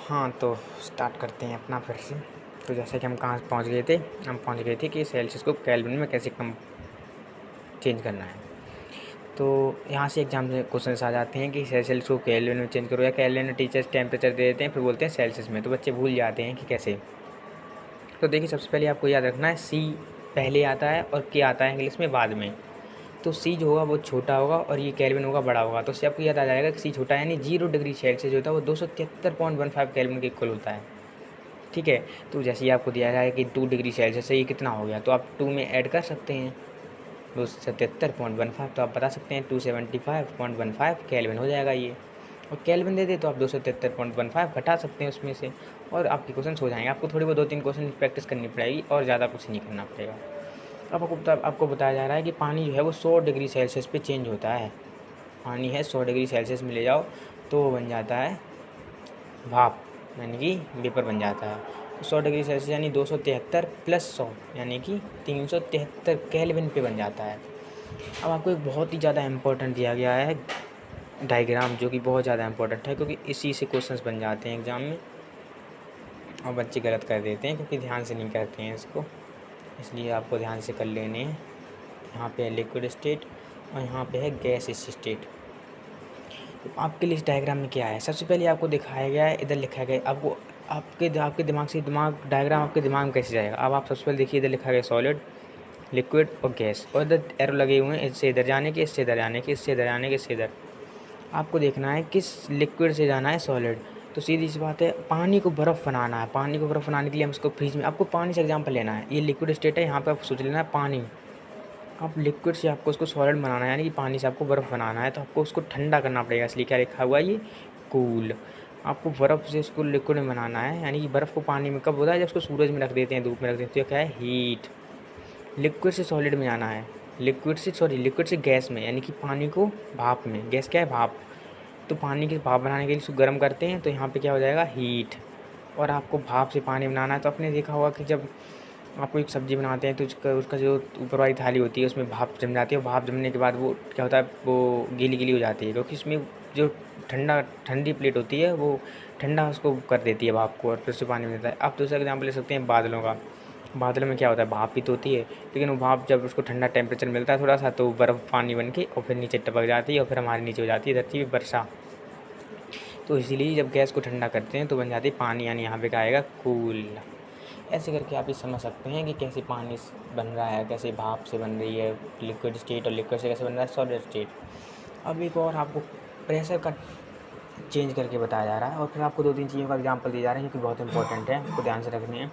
हाँ, तो स्टार्ट करते हैं अपना फिर से। तो जैसे कि हम कहाँ पहुँच गए थे, हम पहुँच गए थे कि सेल्सियस को केल्विन में कैसे कम चेंज करना है। तो यहाँ से एग्जाम में क्वेश्चंस आ जाते हैं कि सेल्सियस को केल्विन में चेंज करो, या केल्विन में टीचर्स टेम्परेचर दे देते हैं फिर बोलते हैं सेल्सियस में, तो बच्चे भूल जाते हैं कि कैसे। तो देखिए, सबसे पहले आपको याद रखना है सी पहले आता है और के आता है इंग्लिश में बाद में। तो सी जो होगा वो छोटा होगा और ये केल्विन होगा बड़ा होगा। तो उससे आपको याद आ जाएगा कि सी छोटा है, यानी 0 डिग्री सेल्सियस जो होता है वो 273.15 केल्विन के इक्वल होता है। ठीक है, तो जैसे ही आपको दिया जाए कि 2 डिग्री सेल्सियस से ये कितना हो गया, तो आप 2 में ऐड कर सकते हैं 277.15, तो आप बता सकते हैं 275.15 केल्विन हो जाएगा ये। और केल्विन दे दे तो आप 273.15 घटा सकते हैं उसमें से, और आपके क्वेश्चन हो जाएंगे। आपको थोड़ी बहुत 2-3 क्वेश्चन प्रैक्टिस करनी पड़ेगी और ज़्यादा कुछ नहीं करना पड़ेगा। अब आपको बताया जा रहा है कि पानी जो है वो 100 डिग्री सेल्सियस पे चेंज होता है। पानी है 100 डिग्री सेल्सियस में ले जाओ तो वो बन जाता है भाप, यानी कि वेपर बन जाता है। तो 100 डिग्री सेल्सियस यानी 273 प्लस 100 यानी कि 373 केल्विन पे बन जाता है। अब आपको एक बहुत ही ज़्यादा इम्पोर्टेंट दिया गया है डायग्राम, जो कि बहुत ज़्यादा इम्पोर्टेंट है क्योंकि इसी से क्वेश्चंस बन जाते हैं एग्ज़ाम में, और बच्चे गलत कर देते हैं क्योंकि ध्यान से नहीं करते हैं इसको, इसलिए आपको ध्यान से कर लेने हैं। यहाँ पे है लिक्विड स्टेट और यहाँ पे है गैस स्टेट। तो आपके लिए इस डायग्राम में क्या है, सबसे पहले आपको दिखाया गया है, इधर लिखा गया है आपको, आपके दिमाग से डायग्राम आपके दिमाग में कैसे जाएगा। अब आप सबसे पहले देखिए, इधर लिखा गया सॉलिड, लिक्विड और गैस, और इधर एरो लगे हुए हैं, इससे इधर जाने के, इससे इधर जाने के, इससे इधर जाने के, इससे इधर। आपको देखना है किस लिक्विड से जाना है सॉलिड। तो सीधी सी बात है, पानी को बर्फ़ बनाना है। पानी को बर्फ़ बनाने के लिए हम इसको फ्रीज में, आपको पानी से एग्जाम्पल लेना है, ये लिक्विड स्टेट है, यहाँ पे आप सोच लेना है पानी। आप लिक्विड से आपको उसको सॉलिड बनाना है, यानी कि पानी से आपको बर्फ़ बनाना है, तो आपको उसको ठंडा करना पड़ेगा, इसलिए क्या लिखा हुआ है ये कूल। आपको बर्फ़ से उसको लिक्विड में बनाना है, यानी कि बर्फ़ को पानी में कब होता है, जब उसको सूरज में रख देते हैं, धूप में रख देते हैं, तो क्या है हीट। लिक्विड से सॉलिड में जाना है, लिक्विड से गैस में, यानी कि पानी को भाप में। गैस क्या है, भाप। तो पानी की भाप बनाने के लिए उसको गर्म करते हैं, तो यहाँ पे क्या हो जाएगा हीट। और आपको भाप से पानी बनाना है, तो आपने देखा होगा कि जब आप कोई सब्ज़ी बनाते हैं तो उसका जो ऊपर वाली थाली होती है उसमें भाप जम जाती है, और भाप जमने के बाद वो क्या होता है, वो गीली हो जाती है, क्योंकि इसमें जो ठंडी प्लेट होती है वो ठंडा उसको कर देती है भाप को, और फिर से पानी मिलता है। आप दूसरा एग्जाम्पल ले सकते हैं बादलों का। बादलों में क्या होता है, भाप ही तो होती है, लेकिन वो भाप जब उसको ठंडा टेम्परेचर मिलता है थोड़ा सा, तो बर्फ़ पानी बन के और फिर नीचे टपक जाती है, और फिर हमारे नीचे हो जाती है धरती पर वर्षा। तो इसीलिए जब गैस को ठंडा करते हैं तो बन जाती है पानी, यानी यहाँ पे क्या आएगा कूल। ऐसे करके आप ये समझ सकते हैं कि कैसे पानी बन रहा है, कैसे भाप से बन रही है लिक्विड स्टेट, और लिक्विड से कैसे बन रहा है सॉलिड स्टेट। अब एक और आपको प्रेशर का चेंज करके बताया जा रहा है, और फिर आपको 2-3 चीज़ों का एग्जांपल दिए जा रहे हैं जो कि बहुत इंपॉर्टेंट है, आपको ध्यान से रखनी है।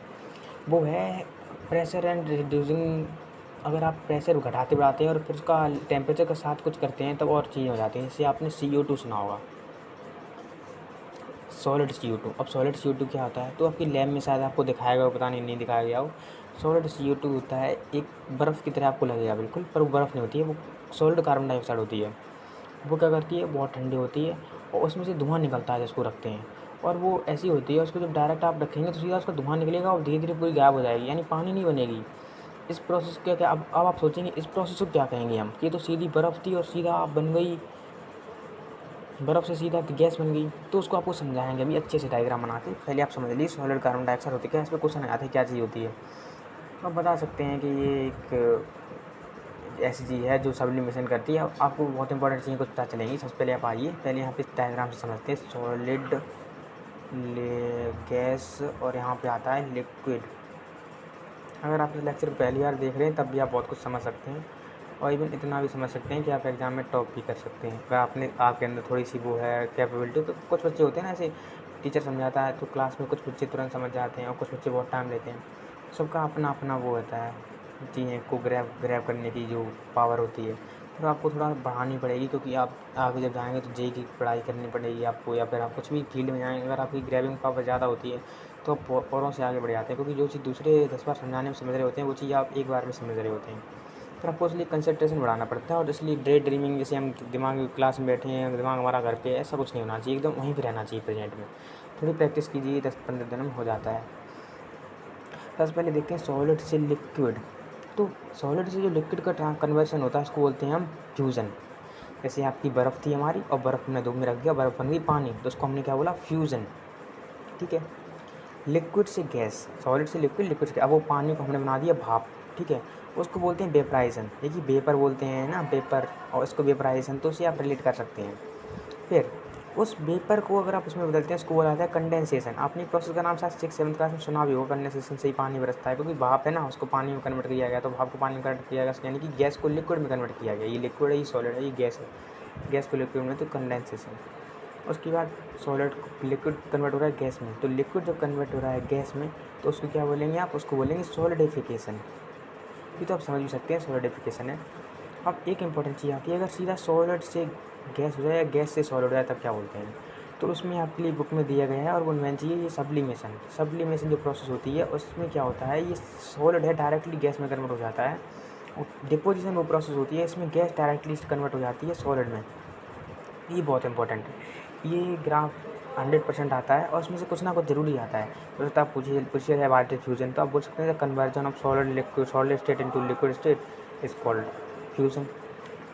वो है प्रेशर एंड रिड्यूसिंग। अगर आप प्रेशर घटाते बढ़ाते हैं और फिर उसका टेम्परेचर के साथ कुछ करते हैं तब और चीज़ें हो जाती हैं। जैसे आपने CO2 सुना होगा, सॉलिड CO2। अब सॉलिड CO2 क्या होता है, तो आपकी लैब में शायद आपको दिखाएगा, पता नहीं दिखाया गया हो। सॉलिड CO2 होता है एक बर्फ़ की तरह आपको लगेगा बिल्कुल, पर वो बर्फ़ नहीं होती है, वो सॉलिड कार्बन डाइऑक्साइड होती है। वो क्या करती है, बहुत ठंडी होती है और उसमें से धुआं निकलता है जिसको रखते हैं, और वो ऐसी होती है उसको जब डायरेक्ट आप रखेंगे तो सीधा उसका धुआं निकलेगा और धीरे धीरे पूरी गायब हो जाएगी, यानी पानी नहीं बनेगी। इस प्रोसेस क्या क्या अब आप सोचेंगे इस प्रोसेस को क्या कहेंगे हम, ये तो सीधी बर्फ़ थी और सीधा बन गई, बर्फ़ से सीधा गैस बन गई। तो उसको आपको समझाएंगे अभी अच्छे से डायग्राम बना के। पहले आप समझ लीजिए सॉलिड कार्बन डाइऑक्साइड होती है क्या, इस पर क्वेश्चन आते हैं क्या चीज़ होती है। आप बता सकते हैं कि ये एक ऐसी चीज़ है जो सब्लिमेशन करती है। आपको बहुत इंपॉर्टेंट चीज़ें कुछ पता चलेंगी। सबसे पहले आप आइए, पहले यहाँ पे डायग्राम से समझते हैं। सॉलिड, गैस, और यहाँ पे आता है लिक्विड। अगर आप इस लेक्चर पहली बार देख रहे हैं तब भी आप बहुत कुछ समझ सकते हैं, और इवन इतना भी समझ सकते हैं कि आप एग्ज़ाम में टॉप भी कर सकते हैं। अगर आपके अंदर थोड़ी सी वो है कैपेबिलिटी। तो कुछ बच्चे होते हैं ना, ऐसे टीचर समझाता है तो क्लास में कुछ बच्चे तुरंत समझ जाते हैं और कुछ बच्चे बहुत टाइम लेते हैं। सबका अपना अपना वो होता है, चीज़ें को ग्रैब करने की जो पावर होती है, तो आपको थोड़ा बढ़ानी पड़ेगी, क्योंकि आप आगे जब जाएंगे तो जेईई की पढ़ाई करनी पड़ेगी आपको, या फिर आप कुछ भी फील्ड में जाएंगे। अगर आपकी ग्रैबिंग पावर ज़्यादा होती है तो औरों से आगे बढ़ जाते हैं, क्योंकि जो चीज़ दूसरे 10 बार समझाने में समझ रहे होते हैं वो चीज़ आप एक बार में समझ रहे होते हैं। फिर आपको इसलिए कंसंट्रेशन बढ़ाना पड़ता है, और इसलिए डे ड्रीमिंग, जैसे हम दिमाग क्लास में बैठे हैं, दिमाग हमारा घर पे है, ऐसा कुछ नहीं होना चाहिए। एकदम वहीं पर रहना चाहिए प्रेजेंट में। थोड़ी प्रैक्टिस कीजिए, 10-15 दिन में हो जाता है। सबसे पहले देखते हैं सॉलिड से लिक्विड। तो सॉलिड से जो लिक्विड का कन्वर्सन होता है उसको बोलते हैं हम फ्यूज़न। जैसे आपकी बर्फ़ थी हमारी, और बर्फ़ हमने धूप में रख दिया, बर्फ़ बन गई पानी, तो उसको हमने क्या बोला फ्यूज़न। ठीक है। लिक्विड से गैस, सॉलिड से लिक्विड, लिक्विड से, अब वो पानी को हमने बना दिया भाप, ठीक है, उसको बोलते हैं वेपराइजेशन। देखिए वेपर बोलते हैं ना, वेपर, और इसको वेपराइजेशन, तो उसे आप रिलेट कर सकते हैं। फिर उस वेपर को अगर आप उसमें बदलते हैं, उसको बोला जाता है कंडेंसेशन। आपने प्रोसेस का नाम शायद 6-7 क्लास में सुना भी होगा, कंडेंसेशन से ही पानी बरसता है, क्योंकि भाप है ना, उसको पानी में कन्वर्ट किया गया, तो भाप को पानी में कन्वर्ट किया गया, यानी कि गैस को लिक्विड में कन्वर्ट किया गया। ये लिक्विड है, ये सॉलिड है, ये गैस है, गैस को लिक्विड में, तो कंडेंसेशन। उसके बाद सॉलिड लिक्विड कन्वर्ट हो रहा है गैस में, तो लिक्विड जब कन्वर्ट हो रहा है गैस में, तो उसको क्या बोलेंगे आप, उसको बोलेंगे सॉलिडिफिकेशन। ये तो आप समझ भी सकते हैं सॉलिडिफिकेशन है। अब एक इंपॉर्टेंट चीज़ आती है, अगर सीधा सॉलिड से गैस हो जाए या गैस से सॉलिड हो जाए तब क्या बोलते हैं, तो उसमें आपके लिए बुक में दिया गया है और वो बनना चाहिए, ये सब्लिमेशन। सब्लिमेशन जो प्रोसेस होती है उसमें क्या होता है, ये सॉलिड है डायरेक्टली गैस में कन्वर्ट हो जाता है, और डिपोजिशन वो प्रोसेस होती है, इसमें गैस डायरेक्टली कन्वर्ट हो जाती है सॉलिड में। ये बहुत इंपॉर्टेंट है। ये ग्राफ 100% आता है और उसमें से कुछ ना कुछ जरूरी आता है। तो आप पूछिए है वाटर फ्यूजन, तो आप बोल सकते हैं conversion of solid liquid, solid state into liquid state is called fusion.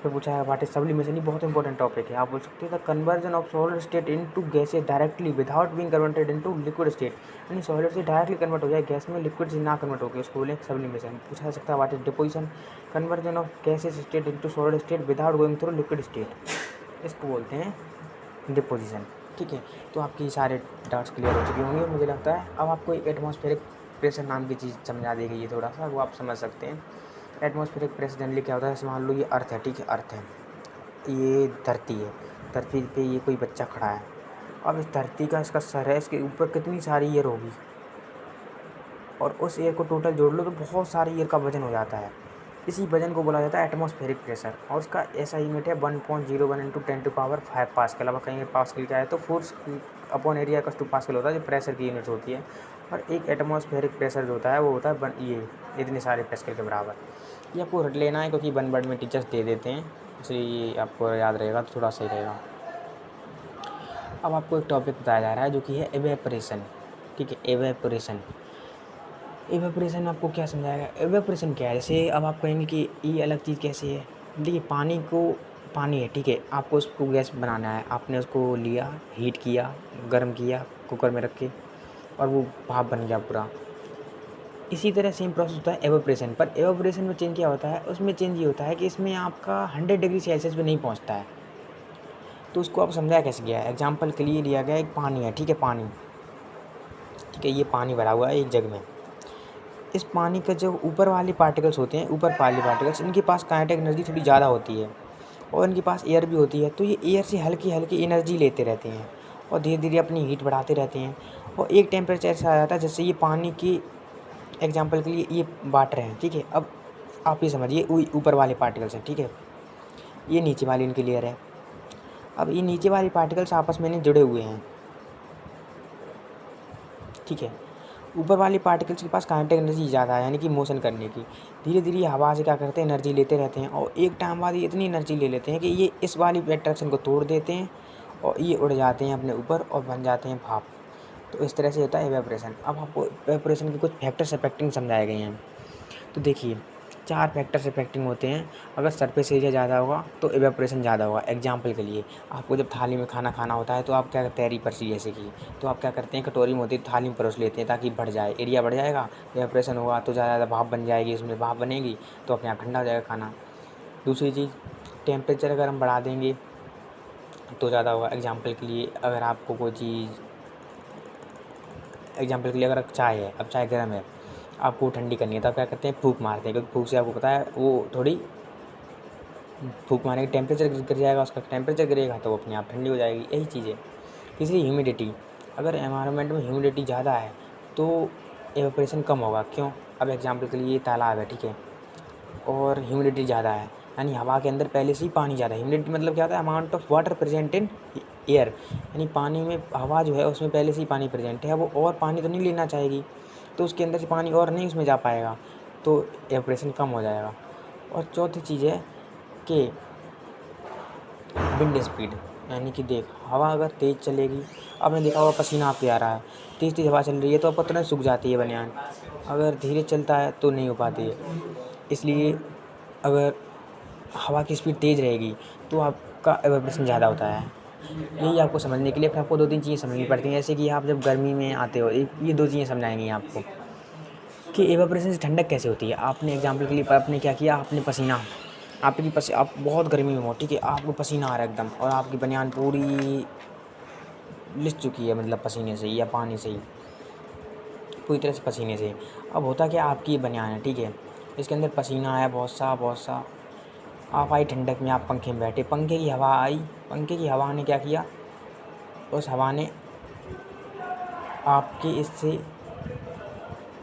फिर पूछा है वाट इज सब्लिमेशन, ये बहुत इंपॉर्टेंट टॉपिक है। आप बोल सकते हैं the conversion of solid state into gases directly without being converted into liquid state, यानी सॉलिड से डायरेक्टली कन्वर्ट हो जाए गैस में, लिक्विड से ना कन्वर्ट हो गया, उसको बोले सब्लिमेशन। पूछा जा सकता है what is deposition, conversion of gases state into solid state without going through liquid state, इसको बोलते हैं डिपोजिशन। ठीक है, तो आपकी सारे डाउट्स क्लियर हो चुके होंगे मुझे लगता है। अब आपको एक एटमॉस्फेरिक प्रेशर नाम की चीज़ समझा दी गई है, थोड़ा सा वो आप समझ सकते हैं। एटमॉस्फेरिक प्रेशर जनरली क्या होता है, जैसे मान लो ये अर्थ है, ठीक है, अर्थ है, ये धरती है, धरती पे ये कोई बच्चा खड़ा है। अब इस धरती का इसका सर है, इसके ऊपर कितनी सारी ईयर होगी, और उस ईयर को टोटल जोड़ लो तो बहुत सारी ईयर का वजन हो जाता है। इसी वजन को बोला जाता है एटमॉस्फेरिक प्रेशर, और उसका ऐसा यूनिट है 1.01 इंटू 10⁵ पास्कल। अब कहीं पास्कल क्या है, तो फोर्स अपॉन एरिया का 2 पास्कल होता है, जो प्रेशर की यूनिट होती है। और एक एटमॉस्फेरिक प्रेशर जो होता है वो होता है ये इतने सारे पास्कल के बराबर। ये आपको रट लेना है, क्योंकि 1 वर्ड में टीचर्स दे देते हैं, इसलिए ये आपको याद रहेगा तो थोड़ा सही रहेगा। अब आपको एक टॉपिक बताया जा रहा है जो कि है एवेपोरेशन। ठीक है, एवेपोरेशन। एवेपोरेशन आपको क्या समझाएगा, एवेपोरेशन क्या है। जैसे अब आप कहेंगे कि ये अलग चीज़ कैसे है। देखिए पानी है, ठीक है, आपको उसको गैस बनाना है, आपने उसको लिया, हीट किया, गर्म किया कुकर में रख के, और वो भाप बन गया पूरा। इसी तरह सेम प्रोसेस होता है एवेपोरेशन पर। एवेपोरेशन में चेंज क्या होता है, उसमें चेंज ये होता है कि इसमें आपका 100 डिग्री सेल्सियस पे नहीं पहुंचता है। तो उसको आप समझाया कैसे गया है, एग्जाम्पल के लिए लिया गया एक पानी है, ठीक है, पानी, ठीक है, ये पानी भरा हुआ है एक जग में। इस पानी का जो ऊपर वाले पार्टिकल्स होते हैं, ऊपर वाले पार्टिकल्स, इनके पास काइनेटिक एनर्जी थोड़ी ज़्यादा होती है, और इनके पास एयर भी होती है। तो ये एयर से हल्की हल्की एनर्जी लेते रहते हैं और धीरे धीरे अपनी हीट बढ़ाते रहते हैं, और एक टेम्परेचर ऐसा आ जाता है जैसे ये पानी की, एग्जाम्पल के लिए ये वाटर हैं, ठीक है। अब आप ये समझिए ऊपर वाले पार्टिकल्स हैं, ठीक है, ये नीचे वाली इनकी लेयर है। अब ये नीचे वाले पार्टिकल्स आपस में नहीं जुड़े हुए हैं, ठीक है। ऊपर वाले पार्टिकल्स के पास काइनेटिक एनर्जी ज़्यादा है, यानी कि मोशन करने की। धीरे धीरे हवा से क्या करते हैं, एनर्जी लेते रहते हैं, और एक टाइम बाद ये इतनी एनर्जी ले लेते हैं कि ये इस वाली अट्रैक्शन को तोड़ देते हैं, और ये उड़ जाते हैं अपने ऊपर और बन जाते हैं भाप। तो इस तरह से होता है एवेपोरेशन। अब आपको एवेपोरेशन के कुछ फैक्टर्स अफेक्टिंग समझाए गए हैं। तो देखिए 4 फैक्टर्स अफेक्टिंग होते हैं। अगर सरफेस एरिया ज़्यादा होगा तो एवेपोरेशन ज़्यादा होगा। एग्जाम्पल के लिए आपको जब थाली में खाना खाना होता है तो आप क्या करते हैं, तैयारी परसी जैसे कि, तो आप क्या करते हैं, कटोरी में होती है, थाली में परोस लेते हैं ताकि बढ़ जाए, एरिया बढ़ जाएगा, एवेपोरेशन होगा तो ज़्यादा भाप बन जाएगी, उसमें भाप बनेगी तो अपने आप ठंडा हो जाएगा खाना। दूसरी चीज़, टेम्परेचर अगर हम बढ़ा देंगे तो ज़्यादा होगा। एग्जाम्पल के लिए अगर आपको कोई चीज़, एग्जाम्पल के लिए अगर चाय है, अब चाय गर्म है, आपको ठंडी करनी है तो आप क्या करते हैं, फूंक मारते हैं, क्योंकि फूंक से आपको पता है वो थोड़ी, फूंक मारने का टेम्परेचर गिर जाएगा, उसका टेम्परेचर गिरेगा तो वो अपने आप ठंडी हो जाएगी, यही चीज़ है। तीसरी ह्यूमिडिटी, अगर एनवायरनमेंट में ह्यूमिडिटी ज़्यादा है तो एवेपोरेशन कम होगा। क्यों, अब एग्जाम्पल के लिए तालाब है, ठीक है, और ह्यूमिडिटी ज़्यादा है, यानी हवा के अंदर पहले से ही पानी ज़्यादा है। ह्यूमिडिटी मतलब क्या होता है, amount of water present in air, यानी पानी में, हवा जो है उसमें पहले से ही पानी प्रेजेंट है, वो और पानी तो नहीं लेना चाहेगी, तो उसके अंदर से पानी और नहीं उसमें जा पाएगा, तो एवेपोरेशन कम हो जाएगा। और चौथी चीज़ है कि विंड स्पीड, यानी कि देख हवा अगर तेज़ चलेगी, आपने देखा होगा पसीना आपके आ रहा है, तेज़ तेज़ हवा चल रही है तो आपको तुरंत सूख जाती है बनियान, अगर धीरे चलता है तो नहीं हो पाती है। इसलिए अगर हवा की स्पीड तेज़ रहेगी तो आपका एवेपोरेशन ज़्यादा होता है। यही आपको समझने के लिए फिर आपको 2-3 चीज़ें समझनी पड़ती हैं। जैसे कि आप जब गर्मी में आते हो, ये 2 चीज़ें समझाएँगी आपको कि इवेपोरेशन से ठंडक कैसे होती है। आपने एग्ज़ाम्पल के लिए आपने क्या किया, आपने पसीना आप बहुत गर्मी में हो, ठीक है, आपको पसीना आ रहा है एकदम और आपकी बनियान पूरी लिस चुकी है, मतलब पसीने से या पानी से ही, पूरी तरह से पसीने से। अब होता क्या, आपकी ये बनियान है, ठीक है, इसके अंदर पसीना आया बहुत सा। आप आई ठंडक में, आप पंखे में बैठे, पंखे की हवा आई, पंखे की हवा ने क्या किया, उस हवा ने आपके इससे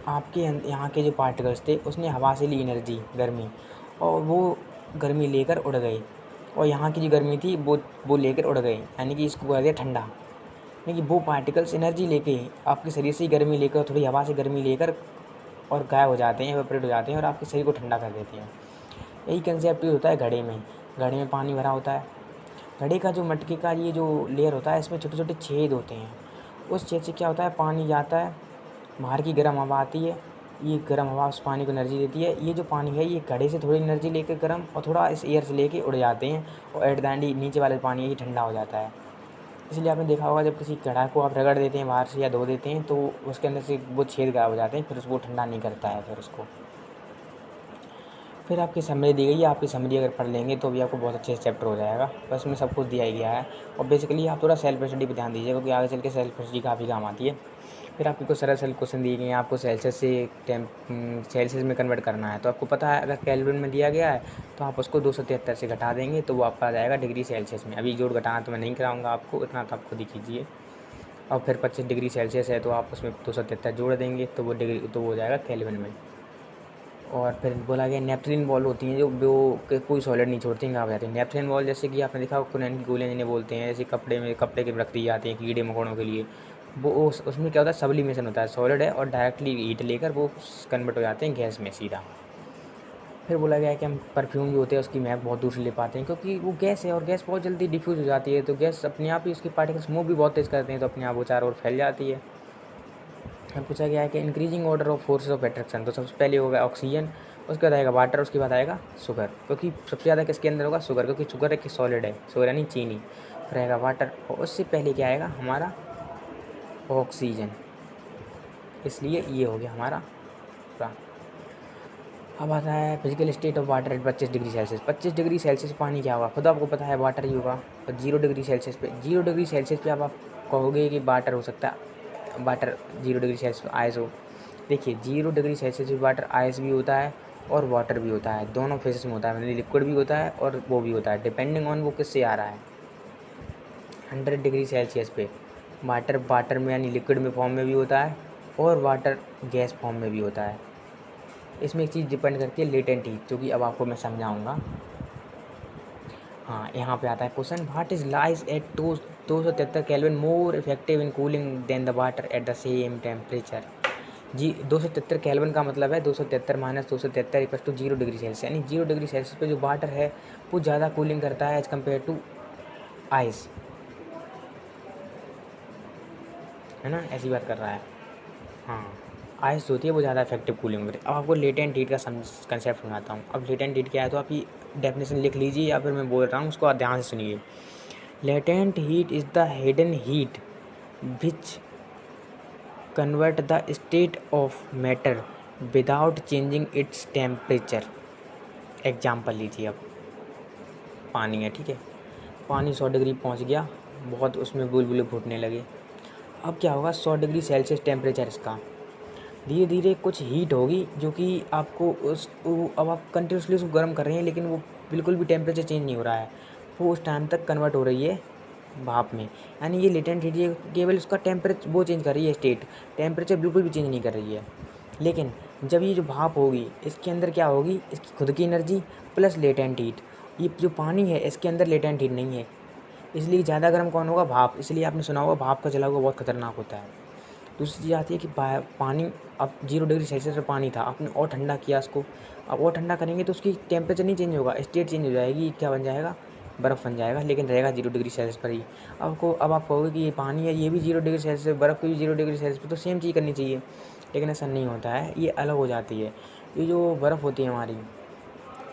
आपके यहाँ के जो पार्टिकल्स थे उसने हवा से ली एनर्जी, गर्मी, और वो गर्मी लेकर उड़ गए, और यहाँ की जो गर्मी थी वो लेकर उड़ गए, यानी कि इसको कह दिया ठंडा। यानी कि वो पार्टिकल्स एनर्जी लेके आपके शरीर से गर्मी लेकर, थोड़ी हवा से गर्मी लेकर और गायब हो जाते हैं, इवेपोरेट हो जाते हैं और आपके शरीर को ठंडा कर देते हैं। यही कंसेप्ट होता है घड़े में। घड़े में पानी भरा होता है, घड़े का जो मटके का ये जो लेयर होता है, इसमें छोटे छोटे छेद होते हैं। उस छेद से क्या होता है, पानी जाता है, बाहर की गर्म हवा आती है, ये गर्म हवा उस पानी को एनर्जी देती है। ये जो पानी है ये घड़े से थोड़ी एनर्जी लेकर गर्म और थोड़ा इस एयर से लेके उड़ जाते हैं, और एट द एंड नीचे वाला पानी है ये ठंडा हो जाता है। इसलिए आपने देखा होगा, जब किसी कढ़ाई को आप रगड़ देते हैं बाहर से या धो देते हैं तो उसके अंदर से वो छेद गायब हो जाते हैं, फिर उसको ठंडा नहीं करता है। फिर आपकी समरी दी गई है, आपकी समरी अगर पढ़ लेंगे तो भी आपको बहुत अच्छे से चैप्टर हो जाएगा। बस में सब कुछ दिया ही गया है, और बेसिकली आप थोड़ा सेल्फ स्टडी पे ध्यान दीजिए, क्योंकि आगे चल के सेल्फ स्टडी काफ़ी काम आती है। फिर आपको कुछ सरल क्वेश्चन दिए गए हैं, आपको सेल्सियस से सेल्सियस में कन्वर्ट करना है। तो आपको पता है अगर केल्विन में दिया गया है तो आप उसको 273 से घटा देंगे तो वो आपका आ जाएगा डिग्री सेल्सियस में। अभी जोड़ घटाना तो मैं नहीं कराऊंगा आपको, इतना तो आप खुद ही कीजिए। और फिर 25 डिग्री सेल्सियस है तो आप उसमें 273 जोड़ देंगे तो वो हो जाएगा केल्विन में। और फिर बोला गया नेपथलीन बॉल होती हैं जो कोई सॉलिड नहीं छोड़ती, गायब हो जाती है। नेपथलीन बॉल जैसे कि आपने देखा कुनैन की गोलियाँ जिन्हें बोलते हैं, जैसे कपड़े के रख दी जाती हैं कीड़े मकोड़ों के लिए, वो उसमें क्या होता है, सब्लिमेशन होता है, सॉलिड है और डायरेक्टली हीट लेकर वो कन्वर्ट हो जाते हैं गैस में सीधा। फिर बोला गया है कि हम परफ्यूम जो होते हैं उसकी महक बहुत दूर से ले पाते हैं, क्योंकि वो गैस है और गैस बहुत जल्दी डिफ्यूज़ हो जाती है, तो गैस अपने आप ही उसकी पार्टिकल्स मूव भी बहुत तेज़ करते हैं, तो अपने आप वो चारों ओर फैल जाती है। फिर पूछा गया है कि increasing order of forces of attraction, तो सबसे पहले होगा ऑक्सीजन, उसके बाद आएगा वाटर, उसके बाद आएगा शुगर, क्योंकि सबसे ज़्यादा किसके अंदर होगा, शुगर, क्योंकि शुगर एक सॉलिड है, शुगर यानी चीनी। फिर आएगा वाटर, और उससे पहले क्या आएगा हमारा ऑक्सीजन, इसलिए ये हो गया हमारा पूरा। अब आता है physical state of water at 25 degree Celsius. 25 degree Celsius पानी क्या होगा, खुद आपको पता है वाटर ही होगा। और 0 डिग्री सेल्सियस पे, 0 डिग्री सेल्सियस पे आप कहोगे कि वाटर हो सकता है, वाटर 0 डिग्री सेल्सियस आइस हो। देखिए 0 डिग्री सेल्सियस पे वाटर आइस भी होता है और वाटर भी होता है, दोनों फेजेस में होता है, मतलब लिक्विड भी होता है और वो भी होता है, डिपेंडिंग ऑन वो किससे आ रहा है। 100 डिग्री सेल्सियस पे वाटर में यानी लिक्विड में फॉर्म में भी होता है और वाटर गैस फॉर्म में भी होता है। इसमें एक चीज़ डिपेंड करती है लेटेंट हीट, जो कि अब आपको मैं समझाऊंगा। हाँ, यहाँ पे आता है question, what is lies at 273 kelvin more effective in cooling than the water at the same temperature. जी 273 केल्विन का मतलब है 273 minus 273 equal to 0 degree Celsius, यानी 0 डिग्री सेल्सियस पे जो वाटर है वो ज़्यादा कूलिंग करता है एज कम्पेयर टू आइस, है ना, ऐसी बात कर रहा है। हाँ, आइस जो होती है वो ज़्यादा इफेक्टिव कूलिंग करती है। अब आपको लेटेंट हीट का कंसेप्ट समझाता हूँ। अब लेटेंट हीट क्या है तो आप ये डेफिनेशन लिख लीजिए या फिर मैं बोल रहा हूँ उसको आप ध्यान से सुनिए। Latent heat is the hidden heat which convert the state of matter without changing its temperature. Example लीजिए, अब पानी है, ठीक है, पानी 100 डिग्री पहुँच गया, बहुत उसमें बुलबुले फूटने लगे। अब क्या होगा, 100 डिग्री सेल्सियस टेम्परेचर इसका, धीरे धीरे कुछ हीट होगी जो कि आपको अब आप कंटिन्यूसली उसको गर्म कर रहे हैं लेकिन वो बिल्कुल भी टेम्परेचर चेंज नहीं हो रहा है, वो उस टाइम तक कन्वर्ट हो रही है भाप में। यानी ये लेटेंट हीट ये केवल उसका टेम्परेचर वो चेंज कर रही है, स्टेट, टेम्परेचर बिल्कुल भी चेंज नहीं कर रही है। लेकिन जब ये जो भाप होगी इसके अंदर क्या होगी, इसकी खुद की एनर्जी प्लस लेटेंट हीट। ये जो पानी है इसके अंदर लेटेंट हीट नहीं है, इसलिए ज़्यादा गर्म कौन होगा, भाप। इसलिए आपने सुना होगा भाप का जला हुआ बहुत खतरनाक होता है। दूसरी चीज़ आती है कि पानी, अब 0 डिग्री सेल्सियस पर पानी था, आपने और ठंडा किया उसको, अब और ठंडा करेंगे तो उसकी टेम्परेचर नहीं चेंज होगा, स्टेट चेंज हो जाएगी, क्या बन जाएगा, बर्फ़ बन जाएगा, लेकिन रहेगा 0 डिग्री सेल्सियस पर ही। अब आप कहोगे कि ये पानी है ये भी 0 डिग्री सेल्सियस, बर्फ़ को भी 0 डिग्री सेल्सियस पर, तो सेम चीज़ करनी चाहिए, लेकिन ऐसा नहीं होता है, ये अलग हो जाती है। ये जो बर्फ़ होती है हमारी,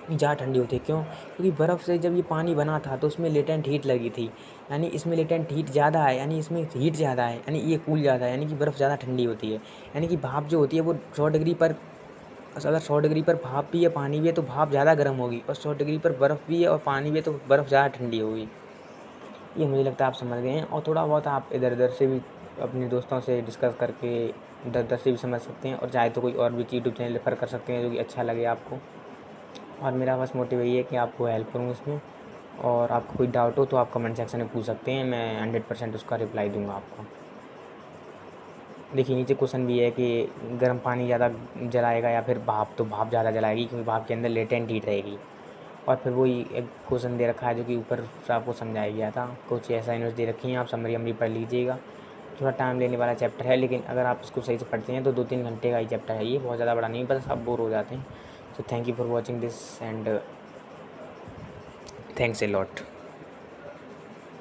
ज़्यादा ठंडी होती है। क्यों? क्योंकि बर्फ़ से जब ये पानी बना था तो उसमें लेटेंट हीट लगी थी, यानी इसमें लेटेंट हीट ज़्यादा है, यानी इसमें हीट ज़्यादा है, यानी ये कूल ज़्यादा है, यानी कि बर्फ़ ज़्यादा ठंडी होती है। यानी कि भाप जो होती है वो 100 डिग्री पर, अगर 100 डिग्री पर भाप भी है, पानी भी है, तो भाप ज़्यादा गर्म होगी, और 100 डिग्री पर बर्फ़ भी है और पानी भी है तो बर्फ़ ज़्यादा ठंडी होगी। ये मुझे लगता है आप समझ गए हैं, और थोड़ा बहुत आप इधर-उधर से भी अपने दोस्तों से डिस्कस करके इधर-उधर से भी समझ सकते हैं, और चाहे तो कोई और भी यूट्यूब चैनल रेफ़र कर सकते हैं जो कि अच्छा लगे आपको। और मेरा बस मोटिव यही है कि आपको हेल्प करूँ इसमें, और आपको कोई डाउट हो तो आप कमेंट सेक्शन में पूछ सकते हैं, मैं 100% उसका रिप्लाई दूँगा आपको। देखिए नीचे क्वेश्चन भी है कि गर्म पानी ज़्यादा जलाएगा या फिर भाप, तो भाप ज़्यादा जलाएगी क्योंकि भाप के अंदर लेटेंट हीट रहेगी। और फिर वही एक क्वेश्चन दे रखा है जो कि ऊपर से आपको समझाया गया था, कुछ ऐसा यूनिट्स दे रखी हैं, आप समरी पढ़ लीजिएगा। थोड़ा टाइम लेने वाला चैप्टर है, लेकिन अगर आप इसको सही से पढ़ते हैं तो 2-3 घंटे का ही चैप्टर है ये, बहुत ज़्यादा बड़ा नहीं, बस आप बोर हो जाते हैं। So thank you for watching this and thanks a lot.